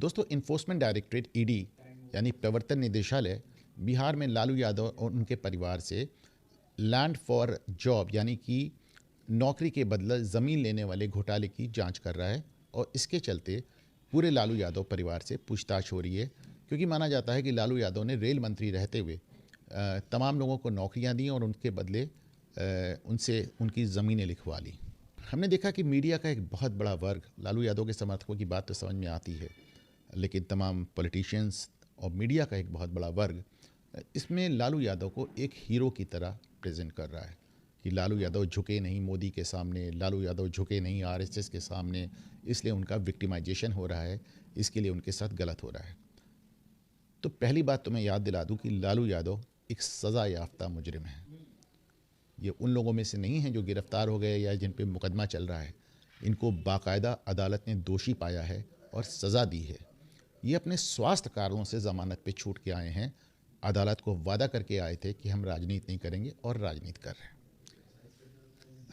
दोस्तों, enforcement directorate ED यानी प्रवर्तन निदेशालय बिहार में लालू यादव और उनके परिवार से लैंड फॉर जॉब यानी कि नौकरी के बदले ज़मीन लेने वाले घोटाले की जांच कर रहा है। और इसके चलते पूरे लालू यादव परिवार से पूछताछ हो रही है, क्योंकि माना जाता है कि लालू यादव ने रेल मंत्री रहते हुए तमाम लोगों को नौकरियां दी और उनके बदले उनसे उनकी ज़मीनें लिखवा ली। हमने देखा कि मीडिया का एक बहुत बड़ा वर्ग, लालू यादव के समर्थकों की बात तो समझ में आती है, लेकिन तमाम पॉलिटिशियंस और मीडिया का एक बहुत बड़ा वर्ग इसमें लालू यादव को एक हीरो की तरह प्रेजेंट कर रहा है कि लालू यादव झुके नहीं मोदी के सामने, लालू यादव झुके नहीं आरएसएस के सामने, इसलिए उनका विक्टिमाइजेशन हो रहा है, इसके लिए उनके साथ गलत हो रहा है। तो पहली बात तो मैं याद दिला दूं कि लालू यादव एक सज़ा याफ्ता मुजरिम है। ये उन लोगों में से नहीं है जो गिरफ्तार हो गए या जिन पे मुकदमा चल रहा है। इनको बाकायदा अदालत ने दोषी पाया है और सज़ा दी है। ये अपने स्वास्थ्य कारणों से ज़मानत पे छूट के आए हैं। अदालत को वादा करके आए थे कि हम राजनीति नहीं करेंगे और राजनीति कर रहे हैं।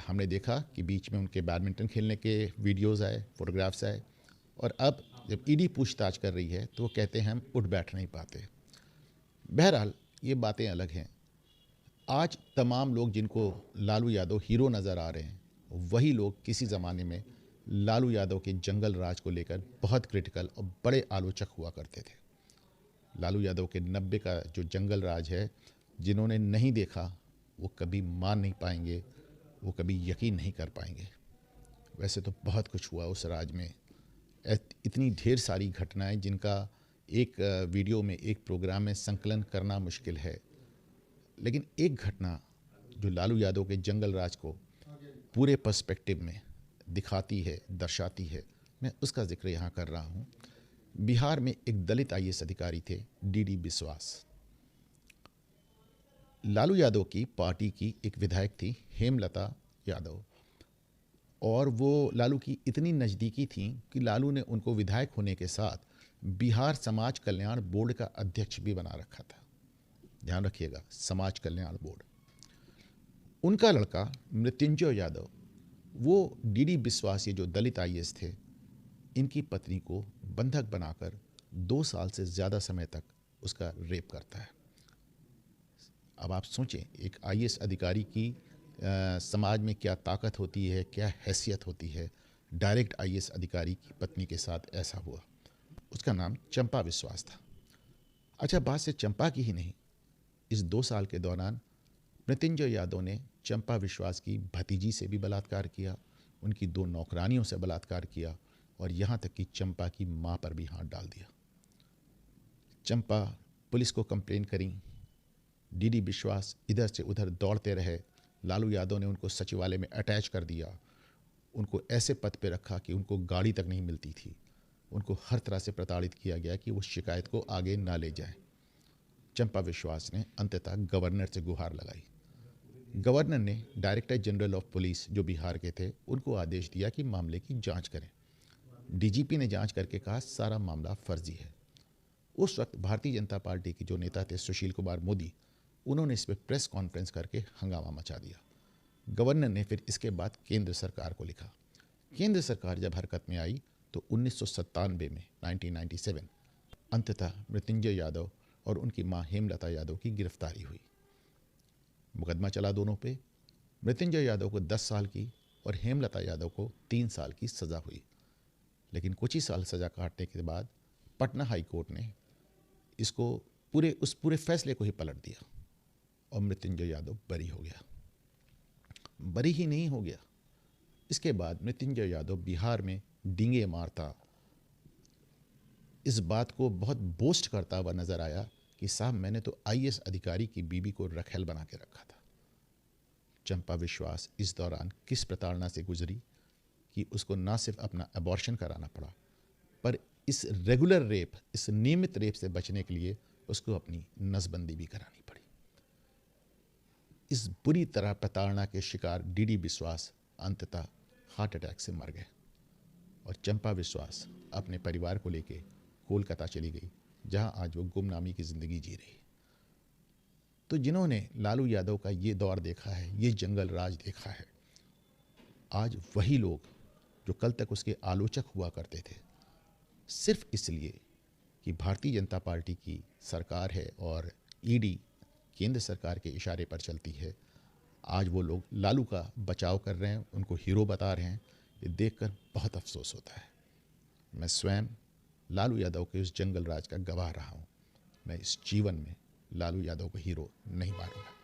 हमने देखा कि बीच में उनके बैडमिंटन खेलने के वीडियोज़ आए, फोटोग्राफ्स आए, और अब जब ईडी पूछताछ कर रही है तो वो कहते हैं हम उठ बैठ नहीं पाते। बहरहाल ये बातें अलग हैं। आज तमाम लोग जिनको लालू यादव हीरो नज़र आ रहे हैं, वही लोग किसी ज़माने में लालू यादव के जंगल राज को लेकर बहुत क्रिटिकल और बड़े आलोचक हुआ करते थे। लालू यादव के 90 का जो जंगल राज है, जिन्होंने नहीं देखा वो कभी मान नहीं पाएंगे, वो कभी यकीन नहीं कर पाएंगे। वैसे तो बहुत कुछ हुआ उस राज में, इतनी ढेर सारी घटनाएं जिनका एक वीडियो में, एक प्रोग्राम में संकलन करना मुश्किल है। लेकिन एक घटना जो लालू यादव के जंगल राज को पूरे पर्सपेक्टिव में दिखाती है, दर्शाती है, मैं उसका जिक्र यहाँ कर रहा हूँ। बिहार में एक दलित आईएएस अधिकारी थे, डीडी बिस्वास। लालू यादव की पार्टी की एक विधायक थी, हेमलता यादव, और वो लालू की इतनी नज़दीकी थी कि लालू ने उनको विधायक होने के साथ बिहार समाज कल्याण बोर्ड का अध्यक्ष भी बना रखा था। ध्यान रखिएगा, समाज कल्याण बोर्ड। उनका लड़का मृत्युंजय यादव, वो डीडी बिस्वास, ये जो दलित आईएएस थे, इनकी पत्नी को बंधक बनाकर 2 साल से ज़्यादा समय तक उसका रेप करता है। अब आप सोचें, एक आईएएस अधिकारी की समाज में क्या ताकत होती है, क्या हैसियत होती है। डायरेक्ट आईएएस अधिकारी की पत्नी के साथ ऐसा हुआ। उसका नाम चंपा विश्वास था। अच्छा, बात से चंपा की ही नहीं, इस 2 साल के दौरान मृत्युंजय यादव ने चंपा विश्वास की भतीजी से भी बलात्कार किया, उनकी 2 नौकरानियों से बलात्कार किया, और यहाँ तक कि चंपा की माँ पर भी हाथ डाल दिया। चंपा पुलिस को कंप्लेन करी, डीडी विश्वास इधर से उधर दौड़ते रहे। लालू यादव ने उनको सचिवालय में अटैच कर दिया, उनको ऐसे पद पे रखा कि उनको गाड़ी तक नहीं मिलती थी। उनको हर तरह से प्रताड़ित किया गया कि वो शिकायत को आगे ना ले जाएं। चंपा विश्वास ने अंततः गवर्नर से गुहार लगाई। गवर्नर ने डायरेक्टर जनरल ऑफ पुलिस जो बिहार के थे, उनको आदेश दिया कि मामले की जांच करें। डीजीपी ने जांच करके कहा सारा मामला फर्जी है। उस वक्त भारतीय जनता पार्टी के जो नेता थे, सुशील कुमार मोदी, उन्होंने इस पर प्रेस कॉन्फ्रेंस करके हंगामा मचा दिया। गवर्नर ने फिर इसके बाद केंद्र सरकार को लिखा। केंद्र सरकार जब हरकत में आई तो 1997 में 1997 अंततः मृत्युंजय यादव और उनकी मां हेमलता यादव की गिरफ्तारी हुई। मुकदमा चला दोनों पे। मृत्युंजय यादव को 10 साल की और हेमलता यादव को 3 साल की सज़ा हुई। लेकिन कुछ ही साल सज़ा काटने के बाद पटना हाई कोर्ट ने इसको उस पूरे फैसले को ही पलट दिया और मृत्युंजय यादव बरी हो गया। बरी ही नहीं हो गया, इसके बाद मृत्युंजय यादव बिहार में डींगे मारता, इस बात को बहुत बोस्ट करता हुआ नजर आया कि साहब, मैंने तो आईएएस अधिकारी की बीबी को रखेल बना के रखा था। चंपा विश्वास इस दौरान किस प्रताड़ना से गुजरी कि उसको ना सिर्फ अपना अबॉर्शन कराना पड़ा, पर इस रेगुलर रेप, इस नियमित रेप से बचने के लिए उसको अपनी नसबंदी भी करानी पड़ी। इस बुरी तरह प्रताड़ना के शिकार डीडी विश्वास अंततः हार्ट अटैक से मर गए और चंपा विश्वास अपने परिवार को लेकर कोलकाता चली गई, जहां आज वो गुमनामी की ज़िंदगी जी रही। तो जिन्होंने लालू यादव का ये दौर देखा है, ये जंगल राज देखा है, आज वही लोग जो कल तक उसके आलोचक हुआ करते थे, सिर्फ इसलिए कि भारतीय जनता पार्टी की सरकार है और ईडी केंद्र सरकार के इशारे पर चलती है। आज वो लोग लालू का बचाव कर रहे हैं, उनको हीरो बता रहे हैं। ये देखकर बहुत अफसोस होता है। मैं स्वयं लालू यादव के उस जंगल राज का गवाह रहा हूँ। मैं इस जीवन में लालू यादव को हीरो नहीं मानूंगा।